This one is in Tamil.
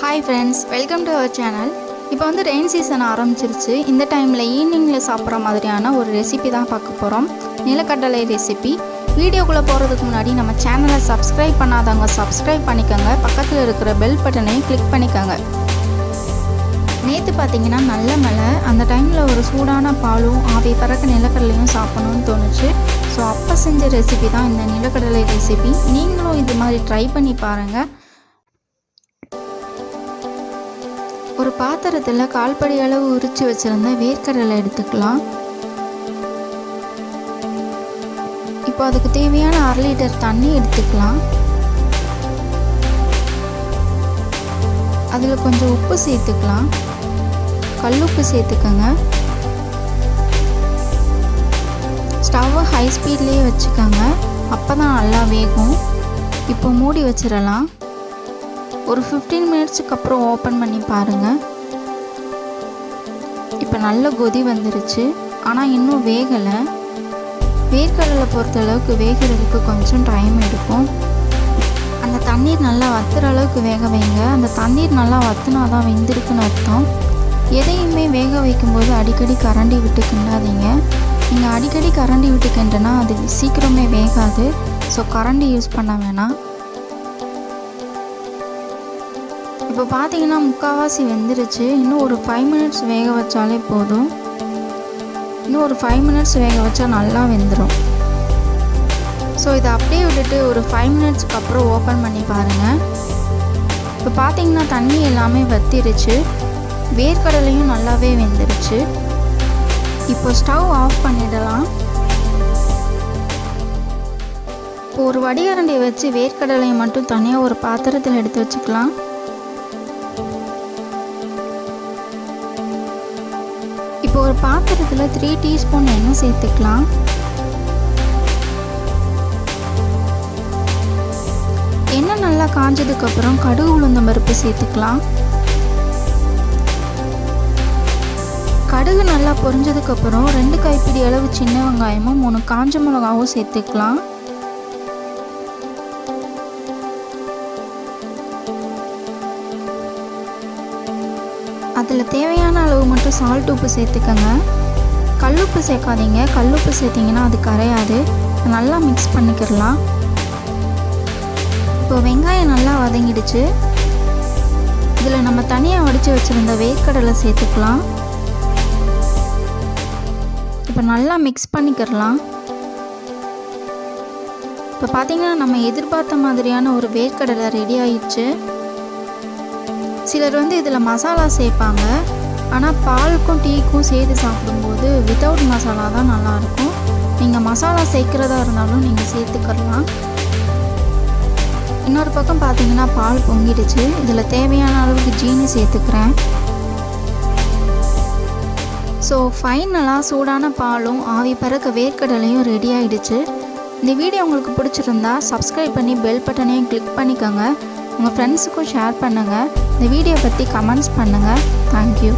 Hi friends, welcome to our channel. இப்போ வந்து ரெயின் சீசன் ஆரம்பிச்சிருச்சு. இந்த டைமில் ஈவினிங்கில் சாப்பிட்ற மாதிரியான ஒரு ரெசிபி தான் பார்க்க போகிறோம். நிலக்கடலை ரெசிபி. வீடியோக்குள்ளே போகிறதுக்கு முன்னாடி நம்ம சேனலை சப்ஸ்கிரைப் பண்ணாதவங்க சப்ஸ்கிரைப் பண்ணிக்கோங்க. பக்கத்தில் இருக்கிற பெல் பட்டனையும் கிளிக் பண்ணிக்கோங்க. நேற்று பார்த்தீங்கன்னா நல்ல மழை. அந்த டைமில் ஒரு சூடான பாலும் ஆவி பறக்க நிலக்கடலையும் சாப்பிடணும்னு தோணுச்சு. ஸோ அப்போ செஞ்ச ரெசிபி தான் இந்த நிலக்கடலை ரெசிபி. நீங்களும் இது மாதிரி ட்ரை பண்ணி பாருங்கள். ஒரு பாத்திரத்தில் கால்படி அளவு உரித்து வச்சுருந்த வேர்க்கடலை எடுத்துக்கலாம். இப்போ அதுக்கு தேவையான 1/2 லிட்டர் தண்ணி எடுத்துக்கலாம். அதில் கொஞ்சம் உப்பு சேர்த்துக்கலாம். கல்லுப்பு சேர்த்துக்கோங்க. ஸ்டவ்வை ஹை ஸ்பீட்லேயே வச்சுக்கோங்க. அப்போ தான் நல்லா வேகும். இப்போ மூடி வச்சிடலாம். ஒரு 15 மினிட்ஸுக்கு அப்புறம் ஓப்பன் பண்ணி பாருங்கள். இப்போ நல்ல கொதி வந்துருச்சு. ஆனால் இன்னும் வேகலை. வேர்க்கடலை பொறுத்தளவுக்கு வேகிறதுக்கு கொஞ்சம் டைம் எடுக்கும். அந்த தண்ணீர் நல்லா வத்துற அளவுக்கு வேக வைங்க. அந்த தண்ணீர் நல்லா வத்துனா தான் வெந்திருக்குன்னு அர்த்தம். எதையுமே வேக வைக்கும்போது அடிக்கடி கரண்டி விட்டு கிண்டாதீங்க. நீங்கள் அடிக்கடி கரண்டி விட்டு கிண்டனா அது சீக்கிரமே வேகாது. ஸோ கரண்டி யூஸ் பண்ண வேணாம். இப்போ பார்த்தீங்கன்னா முக்கால்வாசி வெந்துருச்சு. இன்னும் ஒரு 5 மினிட்ஸ் வேக வச்சாலே போதும். இன்னும் ஒரு 5 மினிட்ஸ் வேக வச்சா நல்லா வெந்துடும். ஸோ இதை அப்படியே விட்டுட்டு ஒரு 5 மினிட்ஸ்க்கு அப்புறம் ஓப்பன் பண்ணி பாருங்கள். இப்போ பார்த்தீங்கன்னா தண்ணி எல்லாமே வத்திருச்சு. வேர்க்கடலையும் நல்லாவே வெந்துருச்சு. இப்போ ஸ்டவ் ஆஃப் பண்ணிடலாம். இப்போ ஒரு வடிகரண்டியை வச்சு வேர்க்கடலையை மட்டும் தனியாக ஒரு பாத்திரத்தில் எடுத்து வச்சுக்கலாம். இப்போ ஒரு பாத்திரத்தில் 3 டீஸ்பூன் எண்ணெய் சேர்த்துக்கலாம். எண்ணெய் நல்லா காஞ்சதுக்கப்புறம் கடுகு உளுந்தம் பருப்பு சேர்த்துக்கலாம். கடுகு நல்லா பொரிஞ்சதுக்கப்புறம் 2 கைப்பிடி அளவு சின்ன வெங்காயமும் 3 காஞ்ச மிளகாவும் சேர்த்துக்கலாம். அதில் தேவையான அளவு மட்டும் சால்ட் உப்பு சேர்த்துக்கோங்க. கல்லுப்பு சேர்க்காதீங்க. கல்லுப்பு சேர்த்திங்கன்னா அது கரையாது. நல்லா மிக்ஸ் பண்ணிக்கிடலாம். இப்போ வெங்காயம் நல்லா வதங்கிடுச்சு. இதில் நம்ம தனியாக வடித்து வச்சுருந்த வேர்க்கடலை சேர்த்துக்கலாம். இப்போ நல்லா மிக்ஸ் பண்ணிக்கிடலாம். இப்போ பார்த்திங்கன்னா நம்ம எதிர்பார்த்த மாதிரியான ஒரு வேர்க்கடலை ரெடி ஆயிடுச்சு. சிலர் வந்து இதில் மசாலா சேர்ப்பாங்க. ஆனால் பாலுக்கும் டீக்கும் சேர்த்து சாப்பிடும்போது வித்தவுட் மசாலா தான் நல்லாயிருக்கும். நீங்கள் மசாலா சேர்க்குறதா இருந்தாலும் நீங்கள் சேர்த்துக்கலாம். இன்னொரு பக்கம் பார்த்தீங்கன்னா பால் பொங்கிடுச்சு. இதில் தேவையான அளவுக்கு ஜீனி சேர்த்துக்கிறேன். ஸோ ஃபைனலாக சூடான பாலும் ஆவி பறக்க வேர்க்கடலையும் ரெடி ஆகிடுச்சு. இந்த வீடியோ உங்களுக்கு பிடிச்சிருந்தா சப்ஸ்கிரைப் பண்ணி பெல் பட்டனையும் கிளிக் பண்ணிக்கோங்க. உங்கள் ஃப்ரெண்ட்ஸுக்கும் ஷேர் பண்ணுங்கள். இந்த வீடியோ பற்றி கமெண்ட்ஸ் பண்ணுங்கள். தேங்க்யூ.